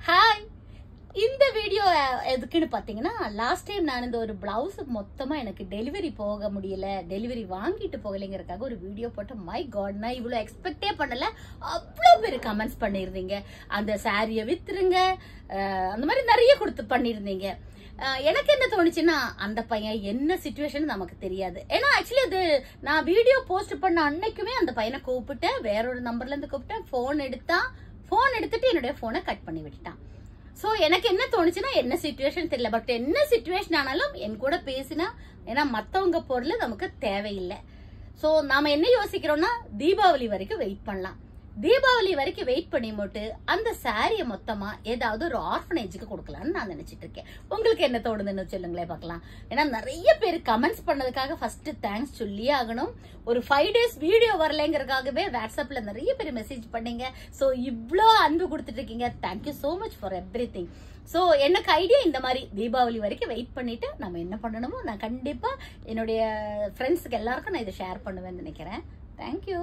Hi, இந்த video எதுக்குன்னு பாத்தீங்கன்னா, லாஸ்ட் டைம் நான் இந்த ஒரு பிளவுஸ் மொத்தமா எனக்கு டெலிவரி போக முடியல, டெலிவரி வாங்கிட்டு போகலைங்கிறதுக்காக ஒரு வீடியோ போட்டு, மை காட், நான் இவ்வளவு எக்ஸ்பெக்டே பண்ணல. அவ்வளவு பேர் கமெண்ட்ஸ் பண்ணிருந்தீங்க, அந்த சாரிய வித்துருங்க, அந்த மாதிரி நிறைய கொடுத்து பண்ணிருந்தீங்க. எனக்கு என்ன தோணுச்சுன்னா, அந்த பையன் என்ன சிச்சுவேஷன் நமக்கு தெரியாது. ஏன்னா ஆக்சுவலி அது நான் வீடியோ போஸ்ட் பண்ண அன்னைக்குமே அந்த பையனை கூப்பிட்டேன், வேற ஒரு நம்பர்ல இருந்து கூப்பிட்டேன். போன் எடுத்துட்டு என்னுடைய போனை கட் பண்ணி விட்டுட்டான். சோ எனக்கு என்ன தோணுச்சுன்னா, என்ன சிச்சுவேஷன் தெரியல, பட் என்ன சிச்சுவேஷன் ஆனாலும் என் கூட பேசினா, ஏன்னா மத்தவங்க பொருள் நமக்கு தேவையில்லை. சோ நாம என்ன யோசிக்கிறோம்னா, தீபாவளி வரைக்கும் வெயிட் பண்ணலாம். தீபாவளி வரைக்கும் வெயிட் பண்ணி போட்டு அந்த சாரிய மொத்தமா ஏதாவது ஒரு ஆர்ஃபனேஜுக்கு கொடுக்கலாம்னு நான் நினைச்சிட்டு இருக்கேன். உங்களுக்கு என்ன தோணுதுன்னு சொல்லுங்களேன் பார்க்கலாம். ஏன்னா நிறைய பேர் கமெண்ட்ஸ் பண்ணதுக்காக ஃபர்ஸ்ட் தேங்க்ஸ் சொல்லியே ஆகணும். ஒரு 5 days வீடியோ வரலைங்கிறதுக்காகவே வாட்ஸ்அப்ல நிறைய பேர் மெசேஜ் பண்ணீங்க. சோ இவ்ளோ அன்பு கொடுத்துட்டு இருக்கீங்க. Thank you so much for everything. So எனக்கு ஐடியா, இந்த மாதிரி தீபாவளி வரைக்கும் வெயிட் பண்ணிட்டு நம்ம என்ன பண்ணணுமோ நான் கண்டிப்பா என்னுடைய ஃப்ரெண்ட்ஸுக்கு எல்லாருக்கும் நான் இதை ஷேர் பண்ணுவேன்னு நினைக்கிறேன். தேங்க்யூ.